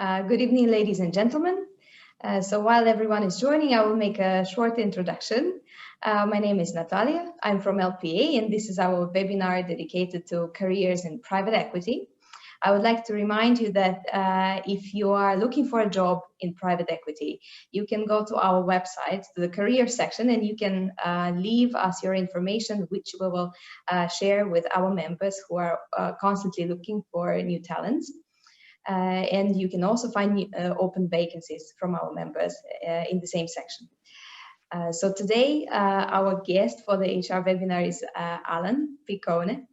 Good evening, ladies and gentlemen. So while everyone is joining, I will make a short introduction. My name is Natalia. I'm from LPA, and this is our webinar dedicated to careers in private equity. I would like to remind you that if you are looking for a job in private equity, you can go to our website, to the career section, and you can leave us your information, which we will share with our members who are constantly looking for new talents. And you can also find open vacancies from our members in the same section. So today, our guest for the HR webinar is Alan Picone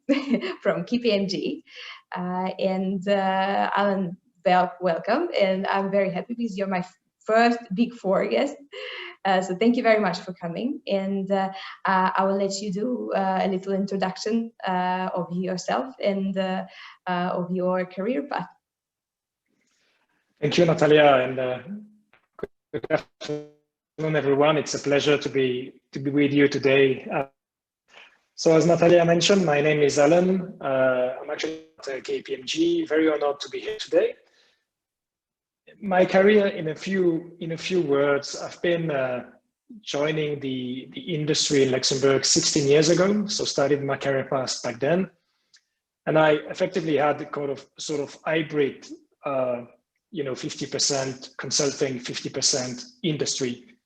from KPMG. Alan, welcome, and I'm very happy because you're my first Big Four guest. So thank you very much for coming, and I will let you do a little introduction of yourself and of your career path. Thank you, Natalia, and good afternoon, everyone. It's a pleasure to be with you today. So as Natalia mentioned, my name is Alan. I'm actually at KPMG. Very honored to be here today. My career, in a few words, I've been joining the industry in Luxembourg 16 years ago. So started my career path back then, and I effectively had the sort of hybrid. 50% consulting, 50% industry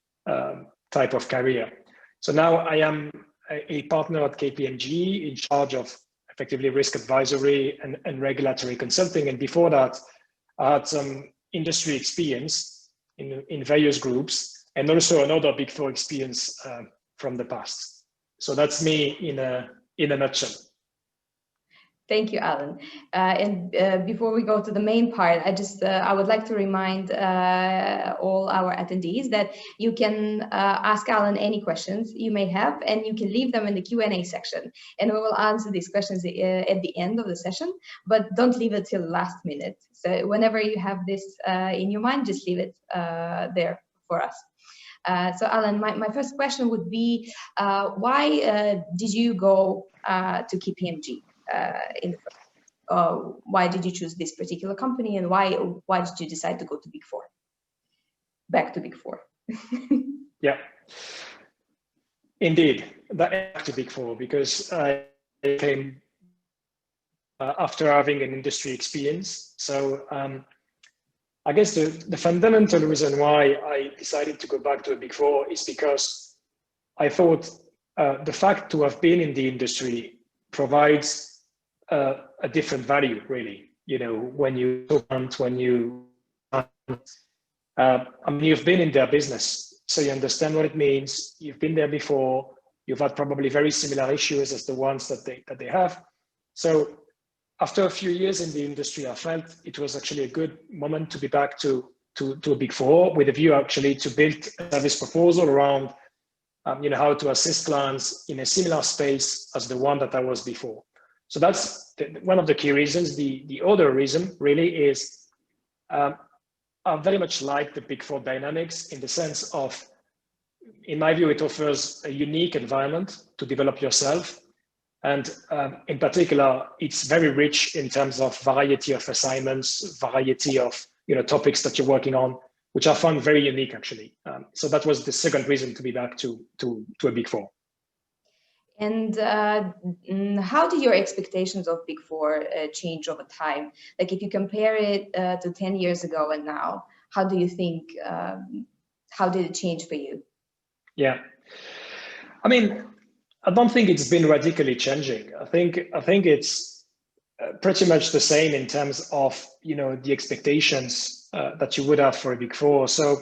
type of career. So now I am a partner at KPMG in charge of effectively risk advisory and regulatory consulting. And before that, I had some industry experience in various groups and also another Big Four experience from the past. So that's me in a nutshell. Thank you, Alan. Before we go to the main part, I would like to remind all our attendees that you can ask Alan any questions you may have, and you can leave them in the Q&A section, and we will answer these questions at the end of the session. But don't leave it till last minute. So whenever you have this in your mind, just leave it there for us. So Alan, my first question would be, why did you go to KPMG? Why did you choose this particular company, and why did you decide to go to Big Four? Back to Big Four. Yeah, indeed, back to Big Four, because I came after having an industry experience. So I guess the fundamental reason why I decided to go back to a Big Four is because I thought the fact to have been in the industry provides a different value, really. When you you've been in their business, so you understand what it means. You've been there before. You've had probably very similar issues as the ones that they have. So after a few years in the industry, I felt it was actually a good moment to be back to a Big Four, with a view actually to build a service proposal around how to assist clients in a similar space as the one that I was before. So that's one of the key reasons. The other reason really is I very much like the Big Four dynamics, in the sense of, in my view, it offers a unique environment to develop yourself. And in particular, it's very rich in terms of variety of assignments, variety of topics that you're working on, which I found very unique, actually. So that was the second reason to be back to a Big Four. And how do your expectations of Big Four change over time? Like, if you compare it to 10 years ago and now, how do you think, how did it change for you? Yeah, I mean, I don't think it's been radically changing. I think it's pretty much the same in terms of, the expectations that you would have for a Big Four. So,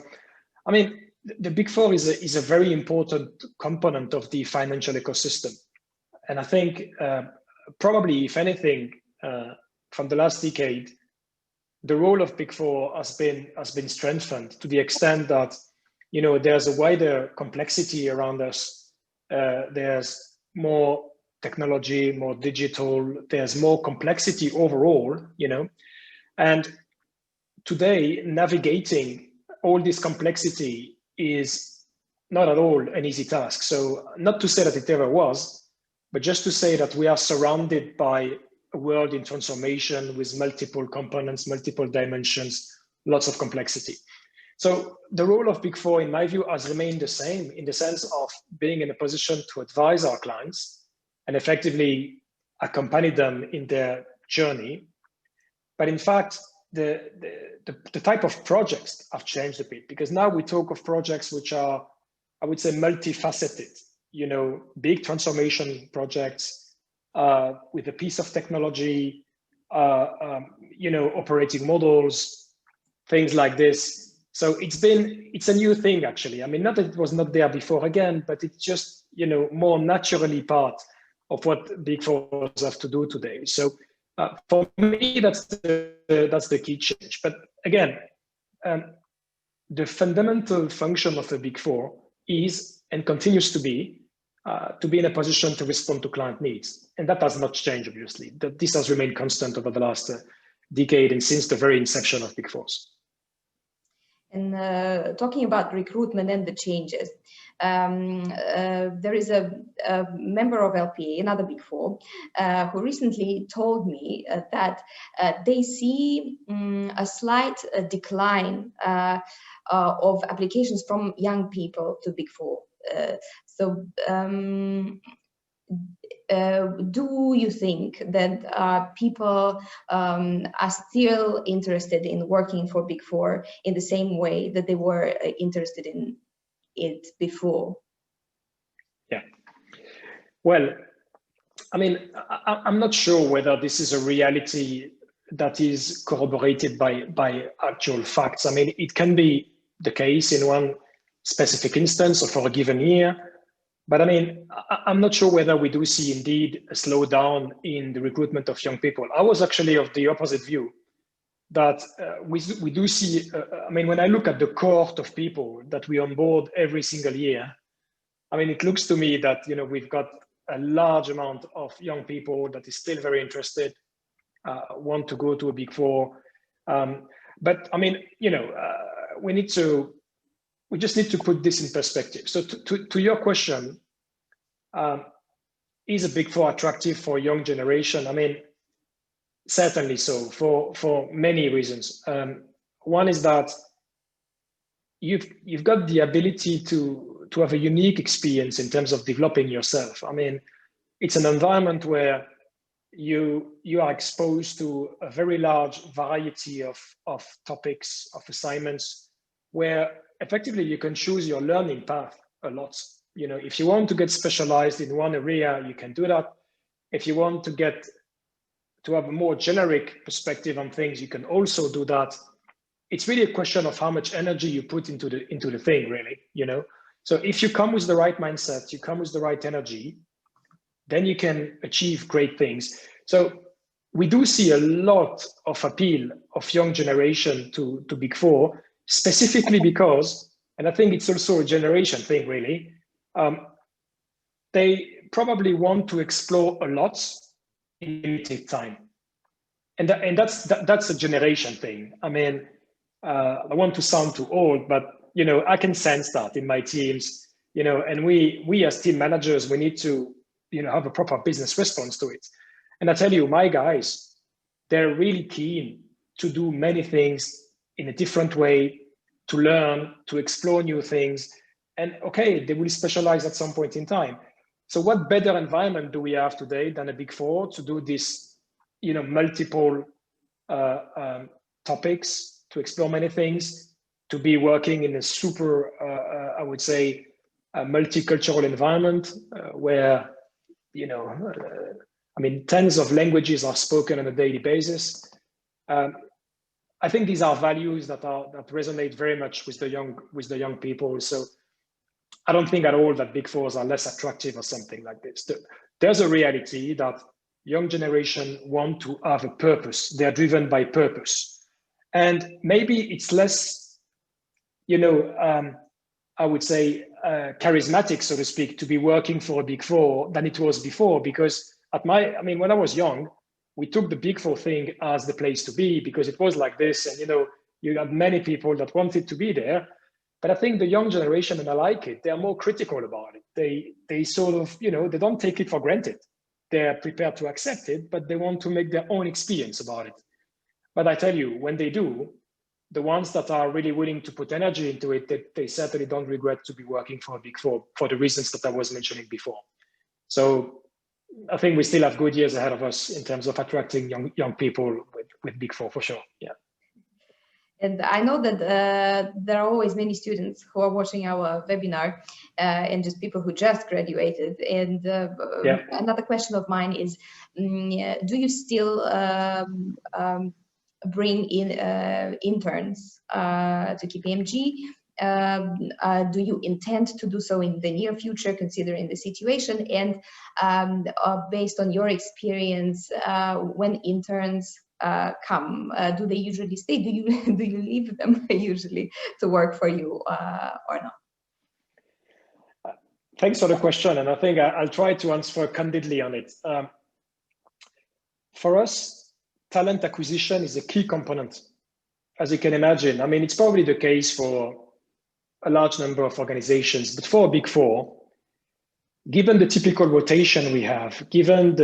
I mean, the Big Four is a very important component of the financial ecosystem. And I think probably, if anything, from the last decade, the role of Big Four has been strengthened to the extent that, there's a wider complexity around us. There's more technology, more digital, there's more complexity overall, and today navigating all this complexity is not at all an easy task. So not to say that it ever was, but just to say that we are surrounded by a world in transformation with multiple components, multiple dimensions, lots of complexity. So the role of Big Four, in my view, has remained the same in the sense of being in a position to advise our clients and effectively accompany them in their journey. But in fact, the type of projects have changed a bit, because now we talk of projects which are, I would say, multifaceted, big transformation projects with a piece of technology, operating models, things like this. So it's a new thing, actually. I mean, not that it was not there before again, but it's just, more naturally part of what Big Fours have to do today. So for me, that's the key change. But again, the fundamental function of the Big Four is and continues to be in a position to respond to client needs. And that has not changed, obviously. This has remained constant over the last decade and since the very inception of Big Fours. And talking about recruitment and the changes, there is a member of LPA, another Big Four, who recently told me that they see a slight decline of applications from young people to Big Four. Do you think that people are still interested in working for Big Four in the same way that they were interested in it before? Yeah. Well, I mean, I'm not sure whether this is a reality that is corroborated by actual facts. I mean, it can be the case in one specific instance or for a given year. But I mean, I'm not sure whether we do see indeed a slowdown in the recruitment of young people. I was actually of the opposite view, that we do see, I mean, when I look at the cohort of people that we onboard every single year, I mean, it looks to me that, we've got a large amount of young people that is still very interested, want to go to a Big Four. But I mean, we just need to put this in perspective. So to your question, is a Big Four attractive for a young generation? I mean, certainly so, for many reasons. One is that you've got the ability to have a unique experience in terms of developing yourself. I mean, it's an environment where you are exposed to a very large variety of topics, of assignments, where effectively you can choose your learning path a lot. If you want to get specialized in one area, you can do that. If you want to have a more generic perspective on things, you can also do that. It's really a question of how much energy you put into the thing, really. So if you come with the right mindset, you come with the right energy, then you can achieve great things. So we do see a lot of appeal of young generation to Big Four, specifically because, and I think it's also a generation thing, really, they probably want to explore a lot in limited time. And that's a generation thing. I mean, I want to sound too old, but, I can sense that in my teams, and we as team managers, we need to, have a proper business response to it. And I tell you, my guys, they're really keen to do many things in a different way, to learn, to explore new things. And okay, they will specialize at some point in time. So what better environment do we have today than a Big Four to do this, multiple topics, to explore many things, to be working in a super, I would say, a multicultural environment where, tens of languages are spoken on a daily basis. I think these are values that resonate very much with the young people. So I don't think at all that Big Fours are less attractive or something like this. There's a reality that young generation want to have a purpose. They are driven by purpose. And maybe it's less, I would say, charismatic, so to speak, to be working for a Big Four than it was before. Because when I was young, we took the Big Four thing as the place to be because it was like this. And, you had many people that wanted to be there. But I think the young generation, and I like it, they're more critical about it. They sort of, they don't take it for granted. They're prepared to accept it, but they want to make their own experience about it. But I tell you, when they do, the ones that are really willing to put energy into it, they certainly don't regret to be working for a Big Four for the reasons that I was mentioning before. So I think we still have good years ahead of us in terms of attracting young people with Big Four for sure. Yeah. And I know that there are always many students who are watching our webinar and just people who just graduated. And another question of mine is, do you still bring in interns to KPMG? Do you intend to do so in the near future, considering the situation? And based on your experience, when interns come, do they usually stay? Do you leave them usually to work for you or not? Thanks for the question, and I think I'll try to answer candidly on it. For us, talent acquisition is a key component, as you can imagine. I mean, it's probably the case for a large number of organizations, but for a Big Four, given the typical rotation we have, given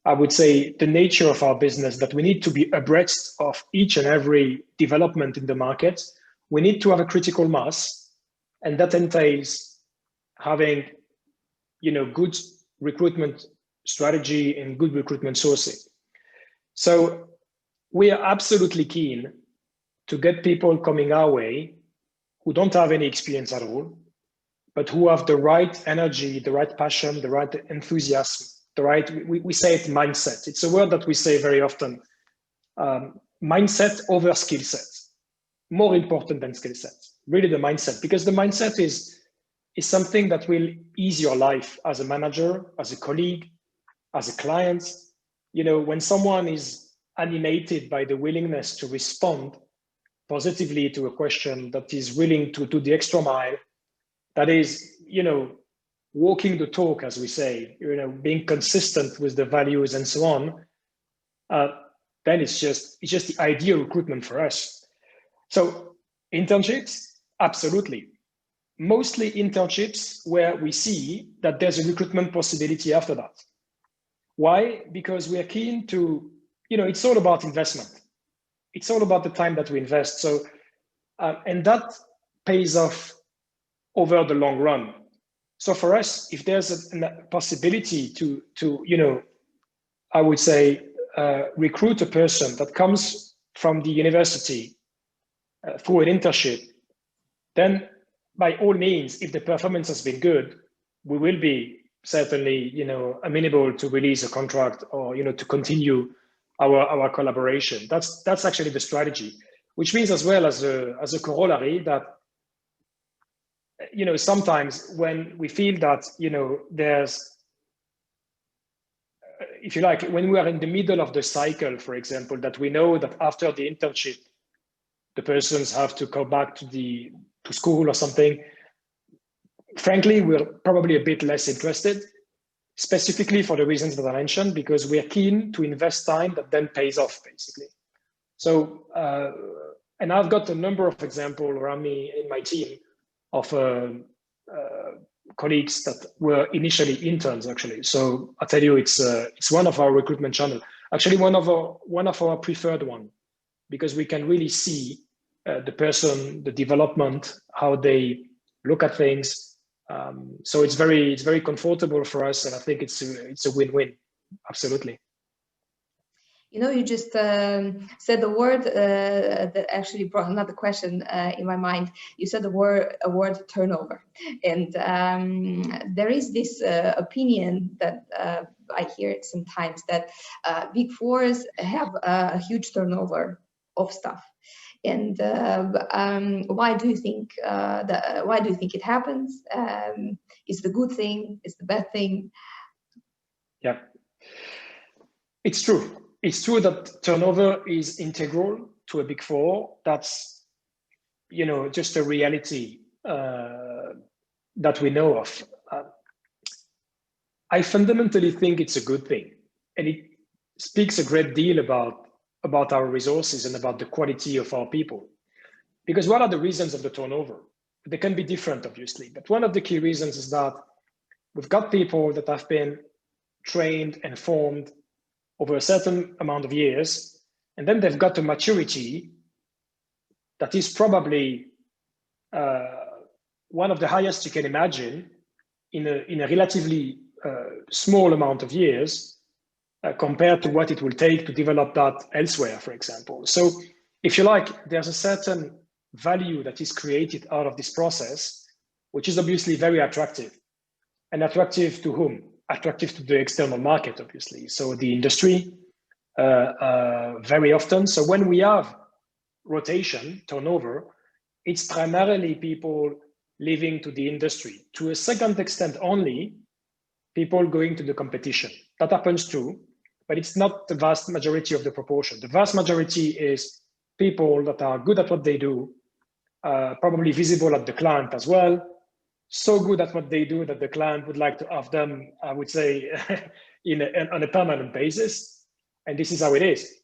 I would say the nature of our business, that we need to be abreast of each and every development in the market, we need to have a critical mass, and that entails having, good recruitment strategy and good recruitment sourcing. So we are absolutely keen to get people coming our way who don't have any experience at all, but who have the right energy, the right passion, the right enthusiasm, the right, we say it mindset. It's a word that we say very often. Mindset over skill set, more important than skill set, really the mindset, because the mindset is something that will ease your life as a manager, as a colleague, as a client. When someone is animated by the willingness to respond positively to a question, that is willing to do the extra mile, that is, walking the talk, as we say, being consistent with the values and so on, then it's just the ideal recruitment for us. So internships, absolutely. Mostly internships where we see that there's a recruitment possibility after that. Why? Because we are keen to, it's all about investment. It's all about the time that we invest. So, and that pays off over the long run. So for us, if there's a possibility to I would say, recruit a person that comes from the university through an internship, then by all means, if the performance has been good, we will be certainly, amenable to release a contract or, to continue our collaboration. That's actually the strategy, which means as well as a corollary that, sometimes when we feel that, there's, if you like, when we are in the middle of the cycle, for example, that we know that after the internship, the persons have to go back to school or something, frankly, we're probably a bit less interested, specifically for the reasons that I mentioned, because we are keen to invest time that then pays off, basically. So, and I've got a number of examples around me in my team of colleagues that were initially interns, actually. So I tell you, it's one of our recruitment channels. Actually, one of our preferred one, because we can really see the person, the development, how they look at things. So it's very comfortable for us, and I think it's a win-win. Absolutely. You just said the word that actually brought another question in my mind. You said a word turnover, and there is this opinion that I hear sometimes that Big Fours have a huge turnover of staff. And why do you think it happens? Is it a good thing? Is it a bad thing? Yeah, it's true. It's true that turnover is integral to a Big Four. That's, just a reality that we know of. I fundamentally think it's a good thing, and it speaks a great deal about our resources and about the quality of our people. Because what are the reasons of the turnover? They can be different, obviously, but one of the key reasons is that we've got people that have been trained and formed over a certain amount of years, and then they've got to maturity that is probably one of the highest you can imagine in a relatively small amount of years compared to what it will take to develop that elsewhere, for example. So if you like, there's a certain value that is created out of this process, which is obviously very attractive. And attractive to whom? Attractive to the external market, obviously. So the industry, very often. So when we have rotation, turnover, it's primarily people leaving to the industry. To a second extent only, people going to the competition. That happens too, but it's not the vast majority of the proportion. The vast majority is people that are good at what they do, probably visible at the client as well, so good at what they do that the client would like to have them, I would say, on a permanent basis. And this is how it is.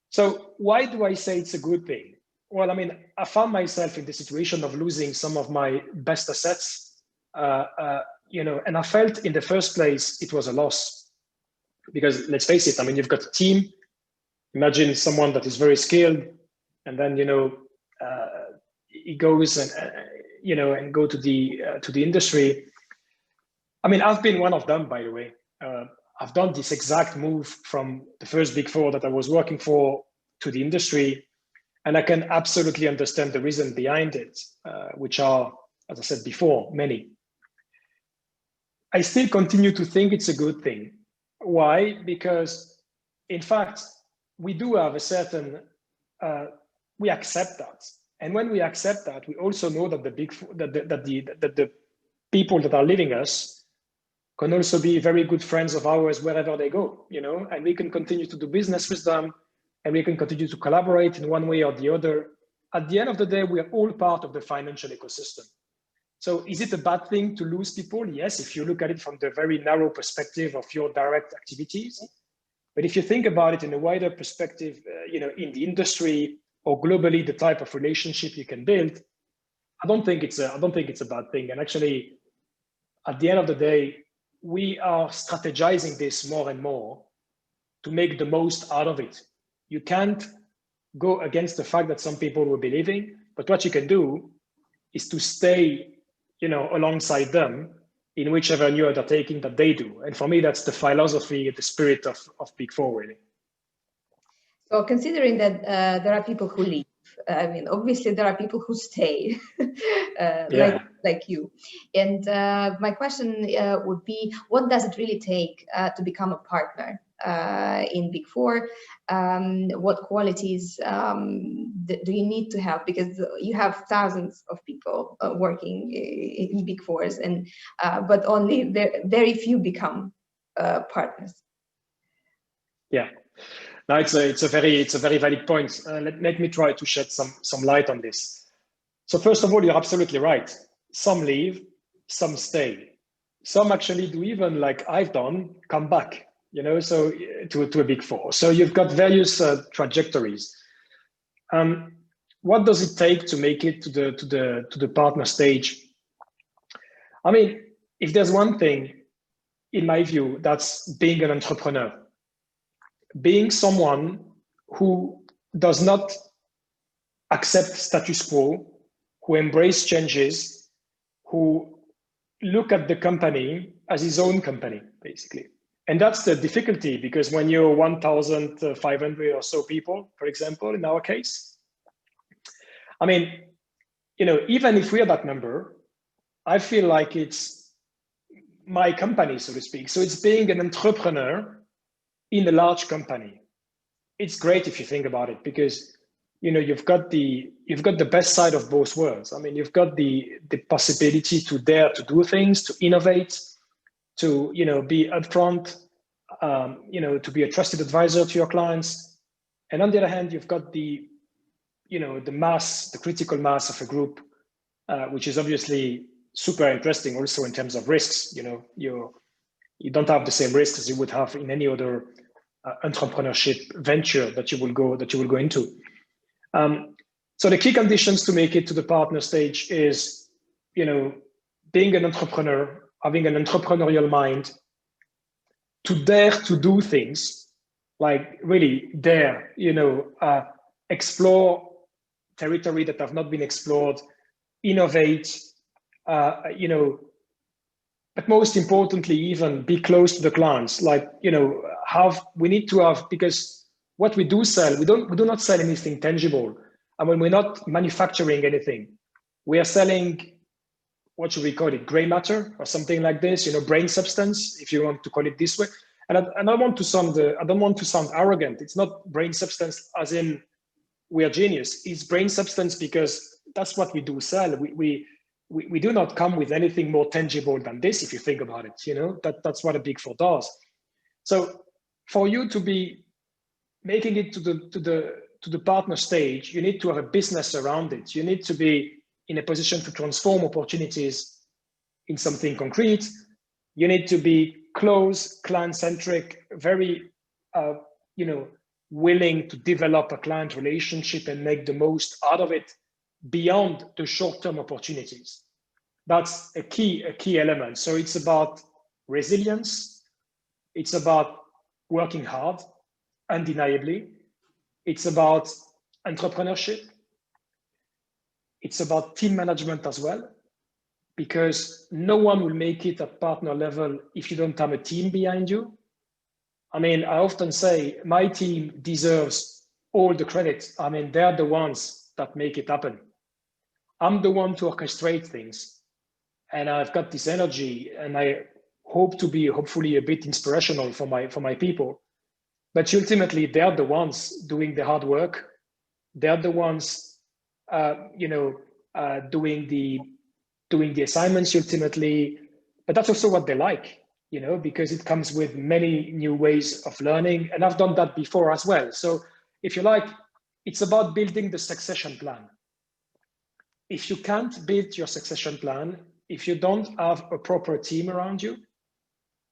So why do I say it's a good thing? Well, I mean, I found myself in the situation of losing some of my best assets, and I felt in the first place it was a loss. Because let's face it, I mean, you've got a team. Imagine someone that is very skilled, and then he goes and go to the industry. I mean, I've been one of them, by the way. I've done this exact move from the first Big Four that I was working for to the industry, and I can absolutely understand the reason behind it, which are, as I said before, many. I still continue to think it's a good thing. Why? Because, in fact, we do have a certain, we accept that. And when we accept that, we also know that the people that are leaving us can also be very good friends of ours wherever they go, and we can continue to do business with them, and we can continue to collaborate in one way or the other. At the end of the day, we are all part of the financial ecosystem. So is it a bad thing to lose people? Yes, if you look at it from the very narrow perspective of your direct activities. But if you think about it in a wider perspective, in the industry or globally, the type of relationship you can build, I don't think it's a bad thing. And actually, at the end of the day, we are strategizing this more and more to make the most out of it. You can't go against the fact that some people will be leaving, but what you can do is to stay, alongside them in whichever new undertaking that they do. And for me, that's the philosophy, the spirit of Big Four, really. So considering that there are people who leave, I mean, obviously there are people who stay, like you. And my question would be, what does it really take to become a partner in Big Four? What qualities do you need to have? Because you have thousands of people working in Big Fours, and but only very few become partners. Yeah. No, it's a very valid point. Let me try to shed some light on this. So first of all, you're absolutely right. Some leave, some stay. Some actually do even, like I've done, come back, so to a Big Four. So you've got various trajectories. What does it take to make it to the partner stage? I mean, if there's one thing, in my view, that's being an entrepreneur. Being someone who does not accept status quo, who embrace changes, who look at the company as his own company, basically. And that's the difficulty, because when you're 1,500 or so people, for example, in our case, I mean, even if we're that number, I feel like it's my company, so to speak. So it's being an entrepreneur in a large company. It's great if you think about it, because you've got the best side of both worlds. I mean, you've got the possibility to dare to do things, to innovate, to be upfront, to be a trusted advisor to your clients. And on the other hand, you've got the critical mass of a group, which is obviously super interesting also in terms of risks. You don't have the same risks as you would have in any other entrepreneurship venture that you will go into. So the key conditions to make it to the partner stage is, being an entrepreneur, having an entrepreneurial mind, to dare to do things, like really dare, explore territory that have not been explored, innovate, you know, but most importantly, even be close to the clients. Like, you know, we need to have, because what we do sell, we do not sell anything tangible. I mean, we're not manufacturing anything. We are selling, what should we call it, gray matter or something like this, you know, brain substance, if you want to call it this way. And I don't want to sound arrogant. It's not brain substance as in we are genius. It's brain substance because that's what we do sell. We do not come with anything more tangible than this, if you think about it. You know, that's what a Big Four does. So for you to be making it to the partner stage, you need to have a business around it. You need to be in a position to transform opportunities in something concrete. You need to be close, client-centric, very, you know, willing to develop a client relationship and make the most out of it beyond the short-term opportunities. That's a key element. So it's about resilience. It's about working hard, undeniably. It's about entrepreneurship. It's about team management as well, because no one will make it at partner level if you don't have a team behind you. I mean, I often say my team deserves all the credit. I mean, they're the ones that make it happen. I'm the one to orchestrate things, and I've got this energy, and I hope to be hopefully a bit inspirational for my people. But ultimately, they're the ones doing the hard work. They're the ones, you know, doing the assignments ultimately. But that's also what they like, you know, because it comes with many new ways of learning. And I've done that before as well. So if you like, it's about building the succession plan. If you can't build your succession plan, if you don't have a proper team around you,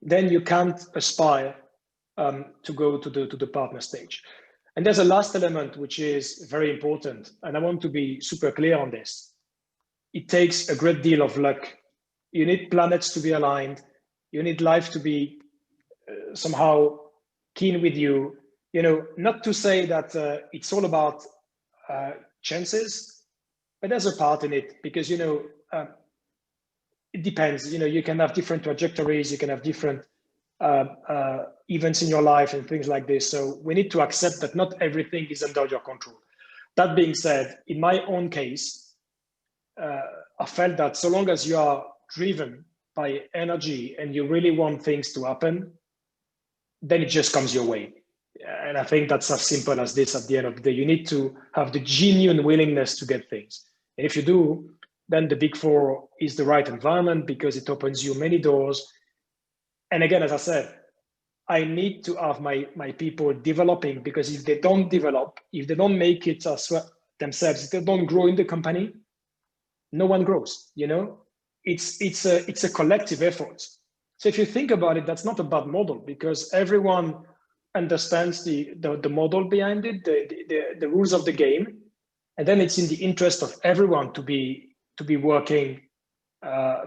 then you can't aspire to go to the partner stage. And there's a last element, which is very important. And I want to be super clear on this. It takes a great deal of luck. You need planets to be aligned. You need life to be somehow keen with you. You know, not to say that it's all about chances, but there's a part in it because, you know, it depends. You know, you can have different trajectories. You can have different events in your life and things like this. So we need to accept that not everything is under your control. That being said, in my own case, I felt that so long as you are driven by energy and you really want things to happen, then it just comes your way. And I think that's as simple as this at the end of the day. You need to have the genuine willingness to get things. And if you do, then the Big Four is the right environment because it opens you many doors. And again, as I said, I need to have my people developing, because if they don't develop, if they don't make it as well themselves, if they don't grow in the company, no one grows. You know, it's a collective effort. So if you think about it, that's not a bad model because everyone understands the model behind it, the rules of the game, and then it's in the interest of everyone to be working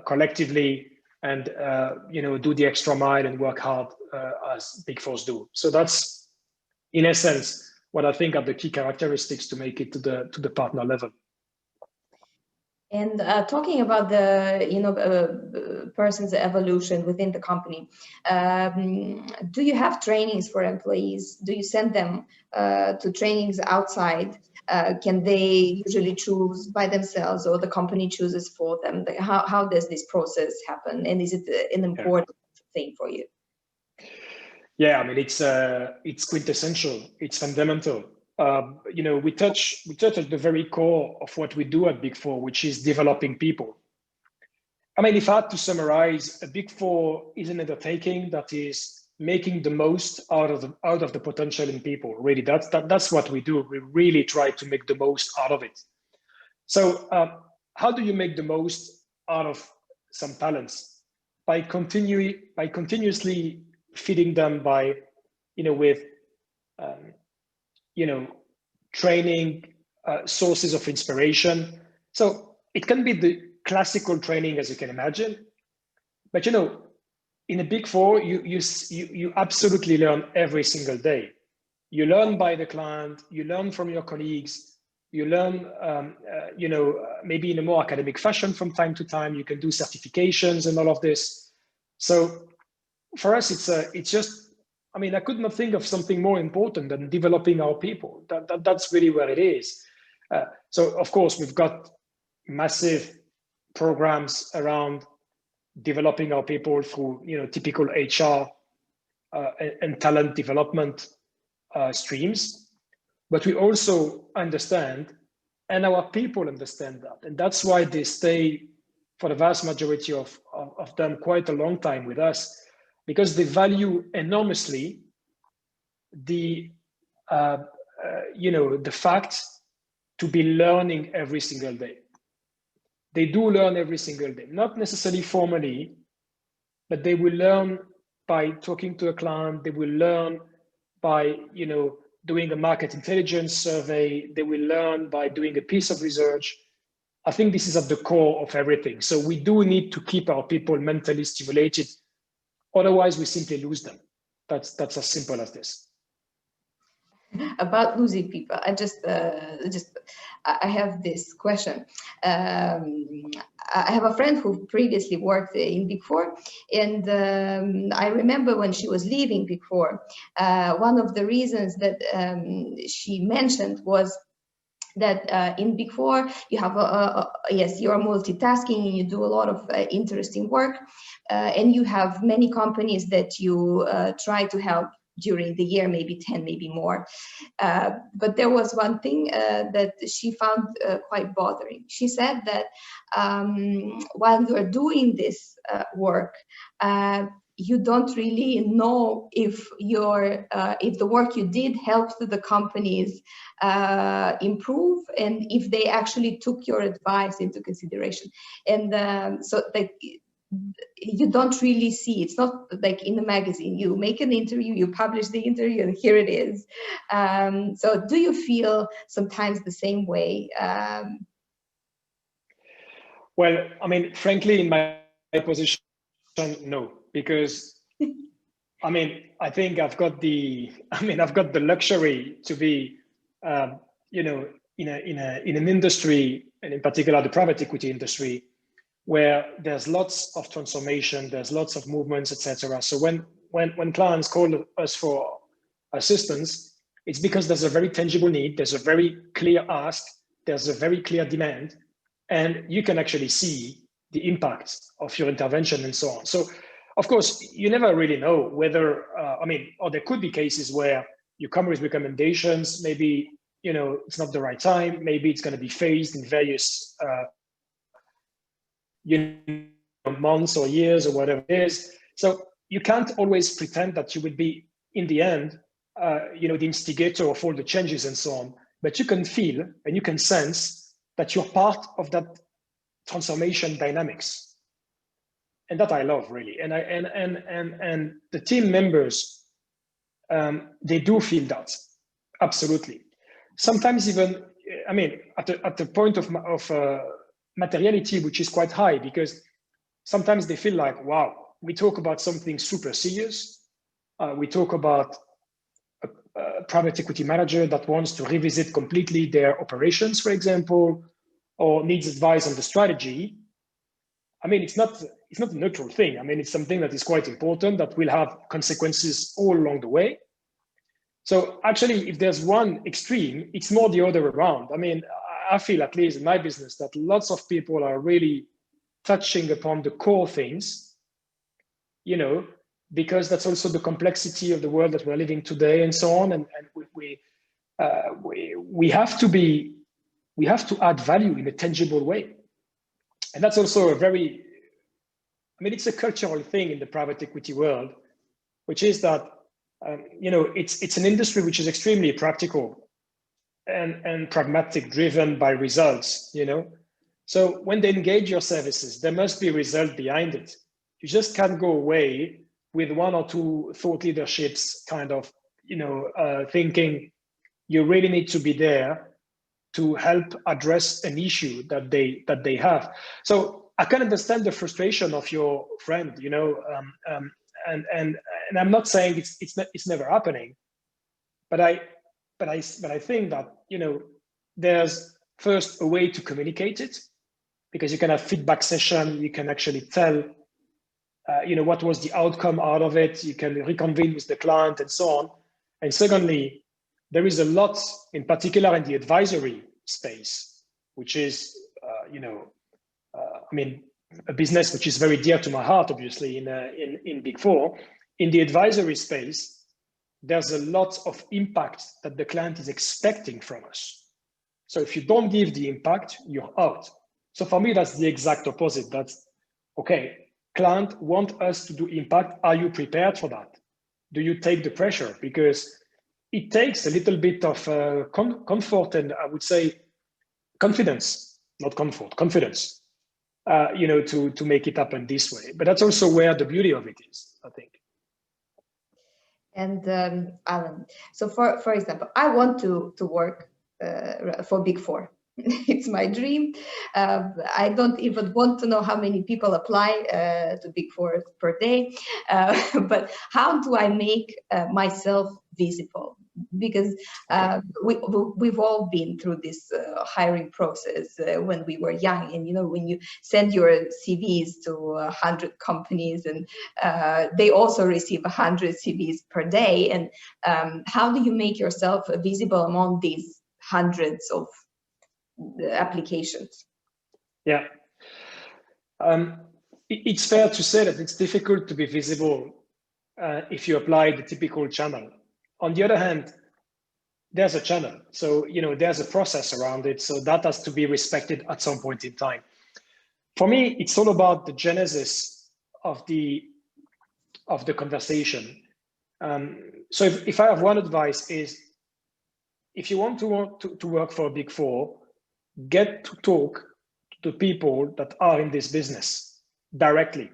collectively and you know, do the extra mile and work hard as Big Fours do. So that's in essence what I think are the key characteristics to make it to the partner level. And talking about the, you know, person's evolution within the company, do you have trainings for employees? Do you send them to trainings outside? Can they usually choose by themselves, or the company chooses for them? How does this process happen? And is it an important thing for you? Yeah, I mean, it's quintessential. It's fundamental. You know, we touch at the very core of what we do at Big Four, which is developing people. I mean, if I had to summarize, a Big Four is an undertaking that is making the most out of the potential in people. Really, that's what we do. We really try to make the most out of it. So, how do you make the most out of some talents? By continuously feeding them by, you know, with you know, training, sources of inspiration. So it can be the classical training, as you can imagine, but you know, in a Big Four, you absolutely learn every single day. You learn by the client, you learn from your colleagues, You learn, maybe in a more academic fashion from time to time. You can do certifications and all of this. So for us, it's just, I mean, I could not think of something more important than developing our people. That's really what it is. So of course, we've got massive programs around developing our people through, typical HR and talent development streams. But we also understand, and our people understand that. And that's why they stay, for the vast majority of them, quite a long time with us, because they value enormously the fact to be learning every single day. They do learn every single day, not necessarily formally, but they will learn by talking to a client. They will learn by, doing a market intelligence survey. They will learn by doing a piece of research. I think this is at the core of everything. So we do need to keep our people mentally stimulated. Otherwise, we simply lose them. That's as simple as this. About losing people, I have this question. I have a friend who previously worked in Big Four, and I remember when she was leaving Big Four, one of the reasons that she mentioned was that in Big Four, you have yes, you are multitasking and you do a lot of interesting work, and you have many companies that you try to help during the year, maybe 10, maybe more. But there was one thing that she found quite bothering. She said that while you are doing this work, you don't really know if the work you did helped the companies improve, and if they actually took your advice into consideration. And so you don't really see. It's not like in the magazine. You make an interview, you publish the interview, and here it is. So do you feel sometimes the same way? Well, I mean, frankly, in my position, no, because I mean, I think I've got the luxury to be, in an industry, and in particular the private equity industry, where there's lots of transformation, there's lots of movements, etc. So when clients call us for assistance, it's because there's a very tangible need, there's a very clear ask, there's a very clear demand, and you can actually see the impact of your intervention and so on. So, of course, you never really know whether, or there could be cases where you come with recommendations, maybe, it's not the right time, maybe it's going to be phased in various months or years or whatever it is. So you can't always pretend that you will be, in the end, the instigator of all the changes and so on. But you can feel and you can sense that you're part of that transformation dynamics, and that I love, really. And the team members, they do feel that, absolutely. Sometimes even, at the point of materiality, which is quite high, because sometimes they feel like, wow, we talk about something super serious. We talk about a private equity manager that wants to revisit completely their operations, for example, or needs advice on the strategy. It's not a neutral thing. It's something that is quite important, that will have consequences all along the way. So actually, if there's one extreme, it's more the other around. I feel, at least in my business, that lots of people are really touching upon the core things, because that's also the complexity of the world that we're living today and so on. And we have to add value in a tangible way. And that's also it's a cultural thing in the private equity world, which is that, it's an industry which is extremely practical and pragmatic, driven by results, So when they engage your services, there must be a result behind it. You just can't go away with one or two thought leaderships kind of, thinking you really need to be there to help address an issue that they have. So I can understand the frustration of your friend, and I'm not saying it's never happening, but I think that, there's first a way to communicate it, because you can have feedback session, you can actually tell, what was the outcome out of it, you can reconvene with the client and so on. And secondly, there is a lot, in particular in the advisory space, which is, a business which is very dear to my heart, obviously, in Big Four. In the advisory space, there's a lot of impact that the client is expecting from us. So if you don't give the impact, you're out. So for me, that's the exact opposite. That's, okay, client want us to do impact. Are you prepared for that? Do you take the pressure? Because it takes a little bit of comfort and I would say confidence, not comfort, confidence, to make it happen this way. But that's also where the beauty of it is, I think. And Alan, so for example, I want to work for Big Four. It's my dream. I don't even want to know how many people apply to Big Four per day. But how do I make myself visible? Because we've all been through this hiring process when we were young, and when you send your CVs to 100 companies, and they also receive 100 CVs per day. And how do you make yourself visible among these hundreds of applications? Yeah, it's fair to say that it's difficult to be visible if you apply the typical channel. On the other hand, there's a channel, so there's a process around it, so that has to be respected at some point in time. For me, it's all about the genesis of the conversation. So if I have one advice is, if you want to work for a Big Four, get to talk to people that are in this business directly.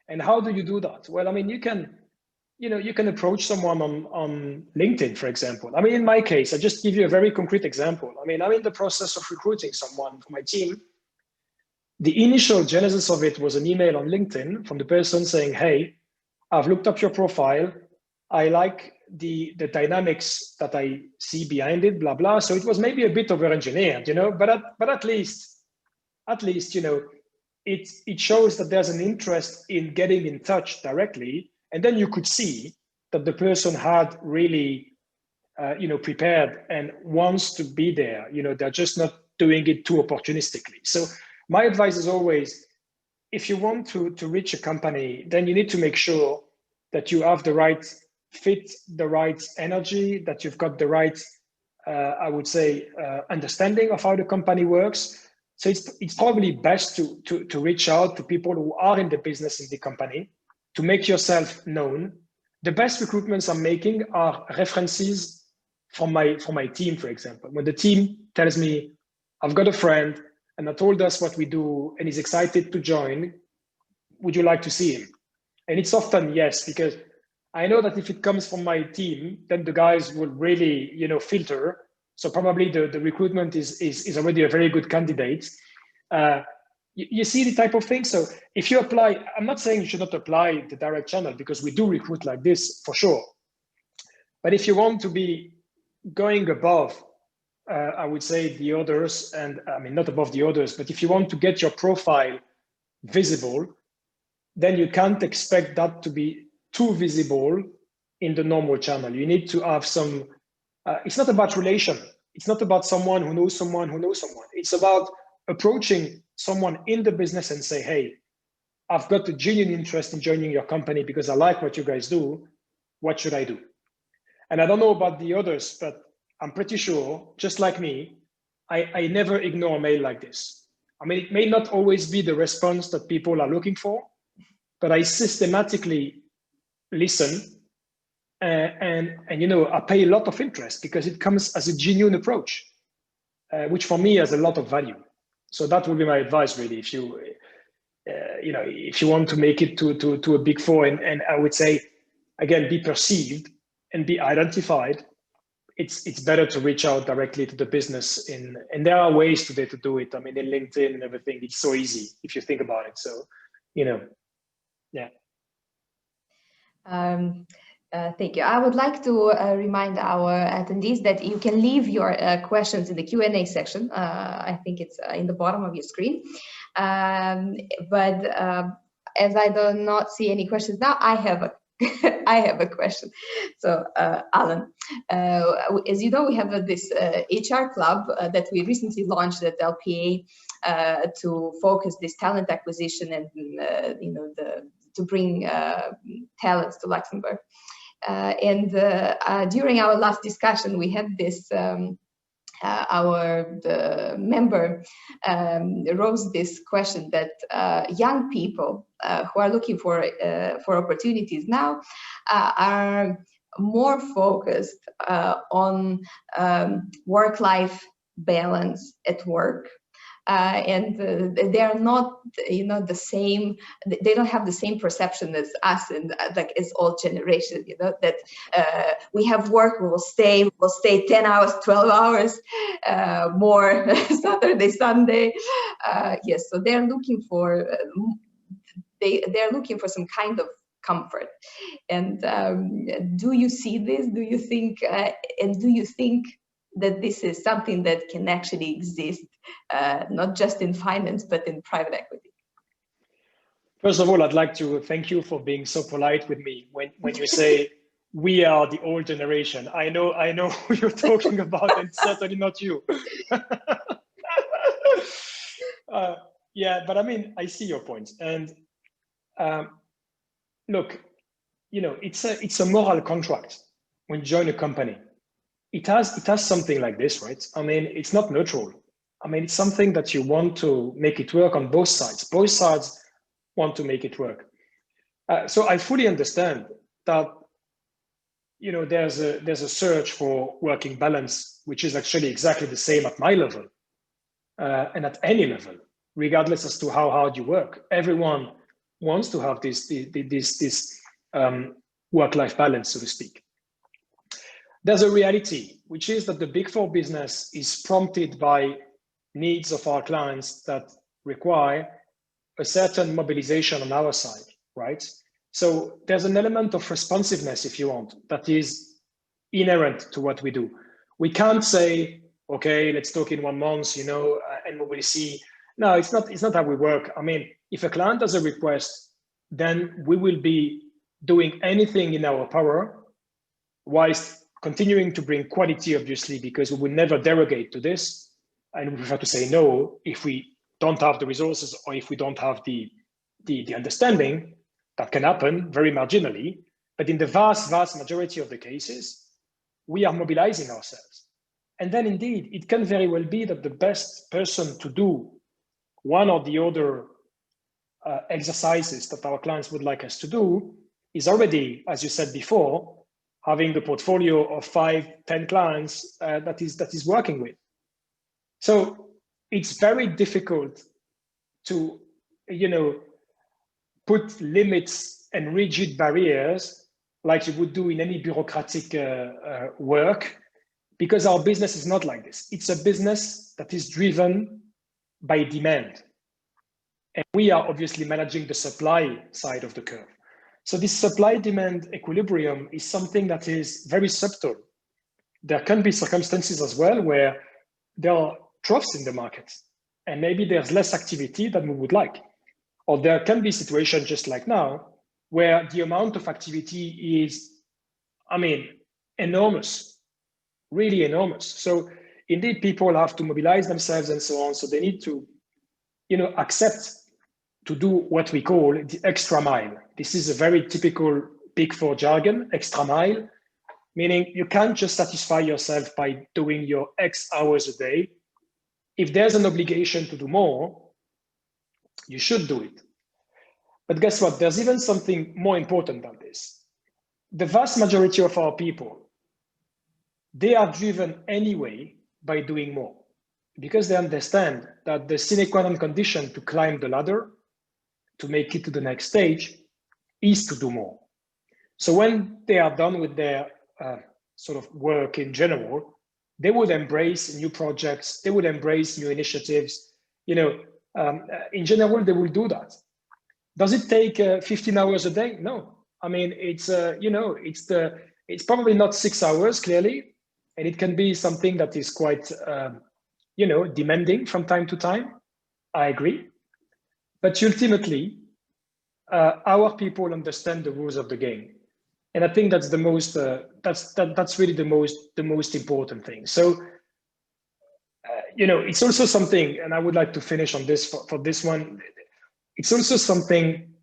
And how do you do that? Well, you can approach someone on LinkedIn, for example. In my case, I just give you a very concrete example. I'm in the process of recruiting someone for my team. The initial genesis of it was an email on LinkedIn from the person saying, hey, I've looked up your profile. I like the dynamics that I see behind it, blah, blah. So it was maybe a bit over-engineered, but at least, it shows that there's an interest in getting in touch directly. And then you could see that the person had really, prepared and wants to be there. They're just not doing it too opportunistically. So my advice is always, if you want to reach a company, then you need to make sure that you have the right fit, the right energy, that you've got the right, understanding of how the company works. So it's probably best to reach out to people who are in the business in the company, to make yourself known. The best recruitments I'm making are references from my team, for example. When the team tells me, I've got a friend and I told us what we do and he's excited to join, would you like to see him? And it's often yes, because I know that if it comes from my team, then the guys will really, filter. So probably the recruitment is already a very good candidate. You see the type of thing. So if you apply, I'm not saying you should not apply the direct channel, because we do recruit like this for sure. But if you want to be going above, I would say the others, and not above the others, but if you want to get your profile visible, then you can't expect that to be too visible in the normal channel. You need to have some, it's not about relation. It's not about someone who knows someone who knows someone. It's about approaching someone in the business and say, hey, I've got a genuine interest in joining your company because I like what you guys do. What should I do? And I don't know about the others, but I'm pretty sure, just like me, I never ignore a mail like this. It may not always be the response that people are looking for, but I systematically listen and I pay a lot of interest because it comes as a genuine approach, which for me has a lot of value. So that would be my advice, really. If you, if you want to make it to a Big Four, and I would say, again, be perceived and be identified, it's better to reach out directly to the business. And there are ways today to do it. In LinkedIn and everything, it's so easy if you think about it. So, yeah. Thank you. I would like to remind our attendees that you can leave your questions in the Q&A section. I think it's in the bottom of your screen. But as I do not see any questions now, I have a I have a question. So, Alan, as you know, we have this HR club that we recently launched at LPA to focus this talent acquisition and to bring talents to Luxembourg. And during our last discussion, we had this, the member rose this question that young people who are looking for opportunities now are more focused on work-life balance at work. And they are not, the same. They don't have the same perception as us and like as old generation. That we have work, we will stay 10 hours, 12 hours, more Saturday, Sunday. Yes, so they're looking for they're looking for some kind of comfort. And do you see this? Do you think? And do you think that this is something that can actually exist, not just in finance, but in private equity? First of all, I'd like to thank you for being so polite with me when you say we are the old generation. I know who you're talking about, and certainly not you. Yeah, but I mean, I see your point. And look, it's a moral contract when you join a company. It has something like this, right? I mean, it's not neutral. I mean, it's something that you want to make it work on both sides. Both sides want to make it work. So I fully understand that, there's a search for working balance, which is actually exactly the same at my level and at any level, regardless as to how hard you work. Everyone wants to have this work-life balance, so to speak. There's a reality, which is that the Big Four business is prompted by needs of our clients that require a certain mobilization on our side, right? So there's an element of responsiveness, if you want, that is inherent to what we do. We can't say, okay, let's talk in 1 month, and we will see. No, it's not how we work. I mean, if a client has a request, then we will be doing anything in our power whilst continuing to bring quality, obviously, because we will never derogate to this. And we prefer to say no if we don't have the resources or if we don't have the understanding. That can happen very marginally. But in the vast majority of the cases, we are mobilizing ourselves. And then indeed, it can very well be that the best person to do one or the other exercises that our clients would like us to do is already, as you said before, having the portfolio of 5-10 clients that is working with. So it's very difficult to, put limits and rigid barriers like you would do in any bureaucratic work, because our business is not like this. It's a business that is driven by demand. And we are obviously managing the supply side of the curve. So this supply-demand equilibrium is something that is very subtle. There can be circumstances as well where there are troughs in the market, and maybe there's less activity than we would like. Or there can be situations just like now, where the amount of activity is, enormous, really enormous. So indeed, people have to mobilize themselves and so on. So they need to, accept to do what we call the extra mile. This is a very typical Big Four jargon, extra mile, meaning you can't just satisfy yourself by doing your X hours a day. If there's an obligation to do more, you should do it. But guess what? There's even something more important than this. The vast majority of our people, they are driven anyway by doing more, because they understand that the sine qua non condition to climb the ladder, to make it to the next stage, is to do more. So when they are done with their sort of work in general, they would embrace new projects, they would embrace new initiatives. In general, they will do that. Does it take 15 hours a day? No. I mean, it's it's probably not 6 hours clearly, and it can be something that is quite demanding from time to time. I agree, but ultimately, our people understand the rules of the game, and I think that's the most that's really the most important thing. So it's also something, and I would like to finish on this for this one. It's also something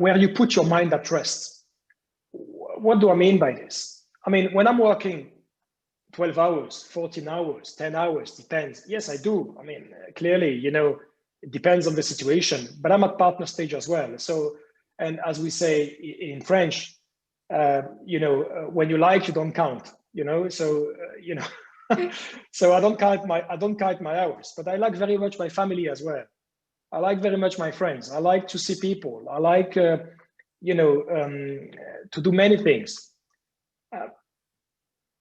where you put your mind at rest. What do I mean by this? I mean, when I'm working 12 hours, 14 hours, 10 hours, depends. Yes, I do. I mean, clearly, it depends on the situation, but I'm at partner stage as well. So, and as we say in French, when you like, you don't count, so, so I don't count my hours, but I like very much my family as well. I like very much my friends. I like to see people. I like, to do many things.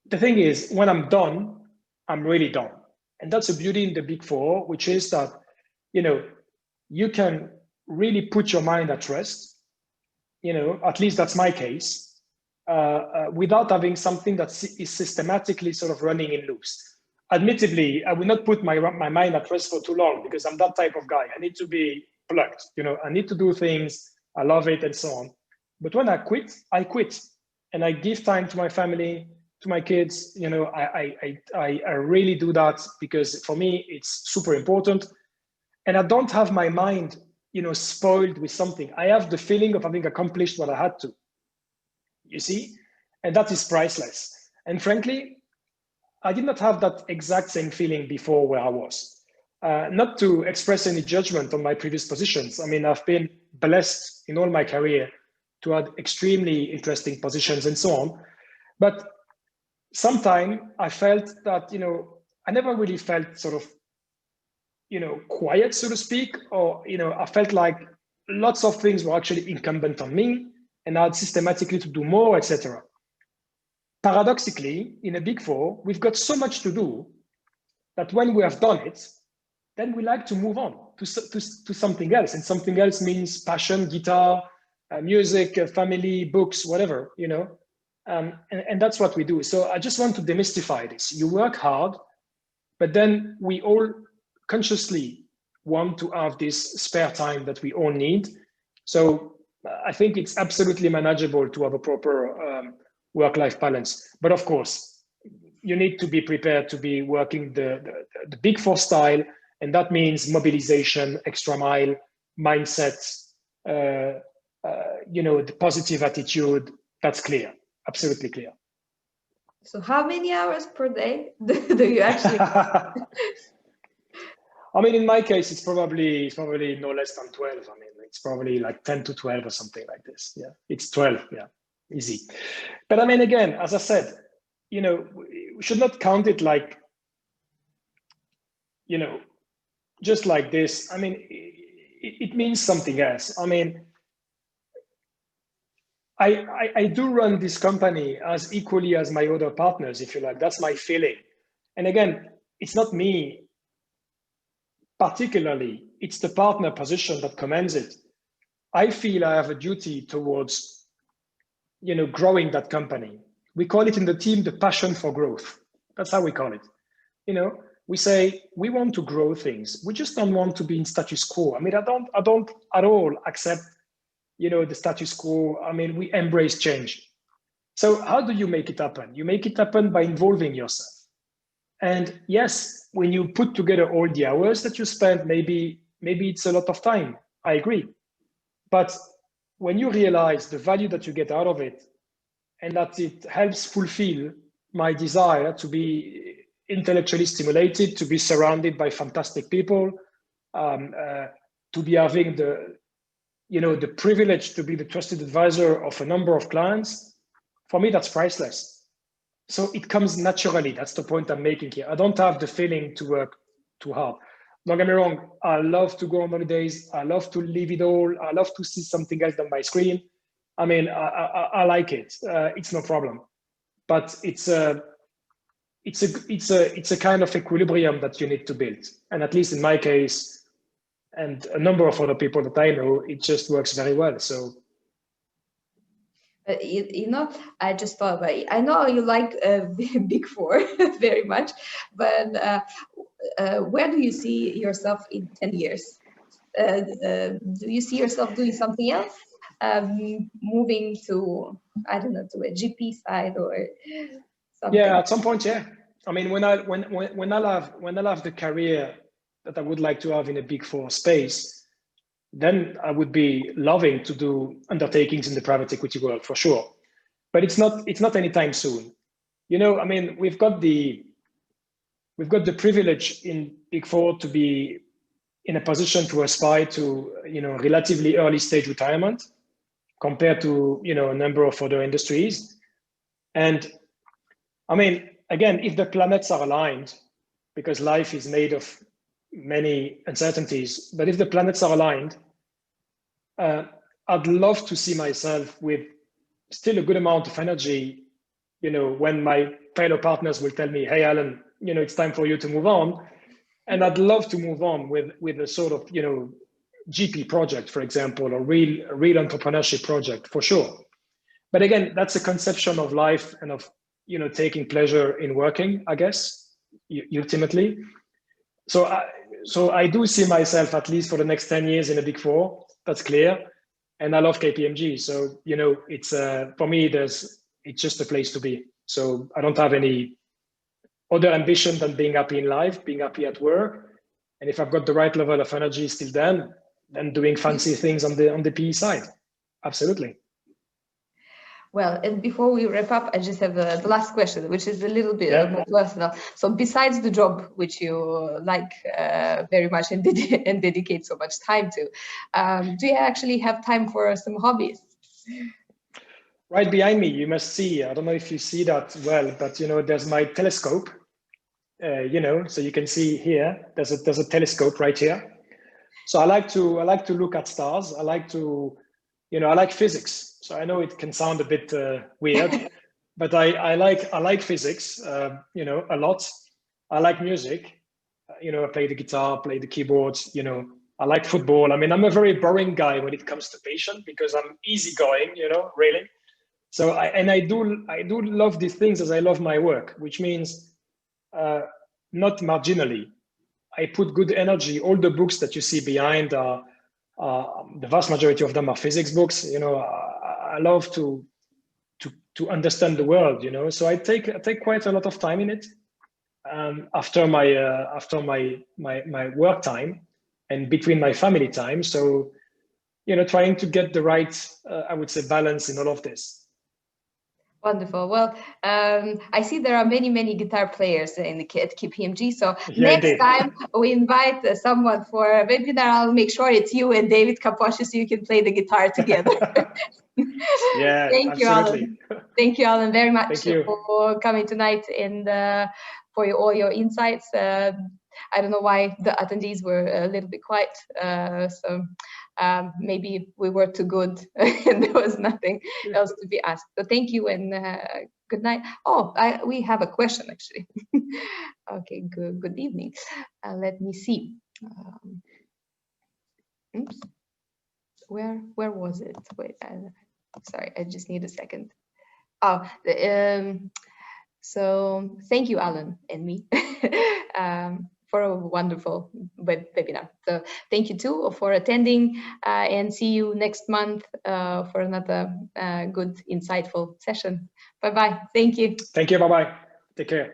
The thing is, when I'm done, I'm really done. And that's a beauty in the Big Four, which is that, you can really put your mind at rest, at least that's my case, without having something that is systematically sort of running in loops. Admittedly, I will not put my mind at rest for too long because I'm that type of guy. I need to be plugged, I need to do things. I love it and so on. But when I quit, and I give time to my family, to my kids. I really do that because for me, it's super important. And I don't have my mind, spoiled with something. I have the feeling of having accomplished what I had to, you see? And that is priceless. And frankly, I did not have that exact same feeling before where I was. Not to express any judgment on my previous positions. I mean, I've been blessed in all my career to have extremely interesting positions and so on. But sometimes I felt that, I never really felt sort of, quiet, so to speak, or, I felt like lots of things were actually incumbent on me and I had systematically to do more, etc. Paradoxically, in a Big Four, we've got so much to do that when we have done it, then we like to move on to something else. And something else means passion, guitar, music, family, books, whatever, and that's what we do. So I just want to demystify this. You work hard, but then we all consciously want to have this spare time that we all need. So I think it's absolutely manageable to have a proper work-life balance. But of course, you need to be prepared to be working the Big Four style, and that means mobilization, extra mile, mindset, the positive attitude. That's clear, absolutely clear. So how many hours per day do you actually? I mean, in my case, it's probably no less than 12. I mean, it's probably like 10 to 12 or something like this. Yeah, it's 12. Yeah, easy. But I mean, again, as I said, we should not count it like, just like this. I mean, it means something else. I mean, I do run this company as equally as my other partners, if you like. That's my feeling. And again, it's not me particularly, it's the partner position that commands it. I feel I have a duty towards, growing that company. We call it in the team the passion for growth. That's how we call it. We say we want to grow things. We just don't want to be in status quo. I mean, I don't at all accept, the status quo. I mean, we embrace change. So how do you make it happen? You make it happen by involving yourself. And yes, when you put together all the hours that you spend, maybe it's a lot of time. I agree. But when you realize the value that you get out of it and that it helps fulfill my desire to be intellectually stimulated, to be surrounded by fantastic people, to be having the privilege to be the trusted advisor of a number of clients, for me, that's priceless. So it comes naturally. That's the point I'm making here. I don't have the feeling to work too hard. Don't get me wrong. I love to go on holidays. I love to live it all. I love to see something else than my screen. I mean, I like it. It's no problem. But it's a kind of equilibrium that you need to build. And at least in my case, and a number of other people that I know, it just works very well. So. You know, I just thought about it. I know you like Big Four very much, but where do you see yourself in 10 years? Do you see yourself doing something else? Moving to, I don't know, to a GP side or something? Yeah, at some point, yeah. I mean, when I'll have the career that I would like to have in a Big Four space, then I would be loving to do undertakings in the private equity world for sure. But it's not anytime soon. You know, I mean, we've got the privilege in Big Four to be in a position to aspire to, you know, relatively early stage retirement compared to, you know, a number of other industries. And I mean, again, if the planets are aligned, because life is made of many uncertainties, but if the planets are aligned, I'd love to see myself with still a good amount of energy, you know, when my fellow partners will tell me, hey, Alan, you know, it's time for you to move on. And I'd love to move on with a sort of, you know, GP project, for example, a real entrepreneurship project for sure. But again, that's a conception of life and of, you know, taking pleasure in working, I guess, ultimately. So I do see myself at least for the next 10 years in a Big Four. That's clear. And I love KPMG. So, you know, it's for me, it's just a place to be. So I don't have any other ambition than being happy in life, being happy at work. And if I've got the right level of energy still then doing fancy things on the PE side. Absolutely. Well, and before we wrap up, I just have the last question, which is a little bit more personal. So besides the job, which you like very much and dedicate so much time to, do you actually have time for some hobbies? Right behind me, you must see, I don't know if you see that well, but, you know, there's my telescope, you know, so you can see here, there's a telescope right here. So I like to look at stars. I like to, you know, I like physics. So I know it can sound a bit weird, but I like physics, you know, a lot. I like music. You know, I play the guitar, play the keyboards, you know, I like football. I mean, I'm a very boring guy when it comes to passion because I'm easygoing, you know, really. So I do love these things as I love my work, which means not marginally. I put good energy. All the books that you see behind are the vast majority of them are physics books. You know, I love to understand the world. You know, so I take quite a lot of time in it after my work time and between my family time. So, you know, trying to get the right, I would say, balance in all of this. Wonderful. Well, I see there are many guitar players at KPMG. So yeah, next time we invite someone for a webinar, I'll make sure it's you and David Kaposhi so you can play the guitar together. Yeah, Thank absolutely. you, Alan. Thank you, Alan, very much for coming tonight and for all your insights. I don't know why the attendees were a little bit quiet. So maybe we were too good and there was nothing else to be asked. So thank you and good night. Oh, we have a question actually. Okay, good evening. Let me see. Oops. Where was it? Wait, sorry, I just need a second. Oh, so thank you, Alan and me. For a wonderful webinar. So thank you too for attending and see you next month for another good, insightful session. Bye-bye. Thank you. Thank you. Bye-bye. Take care.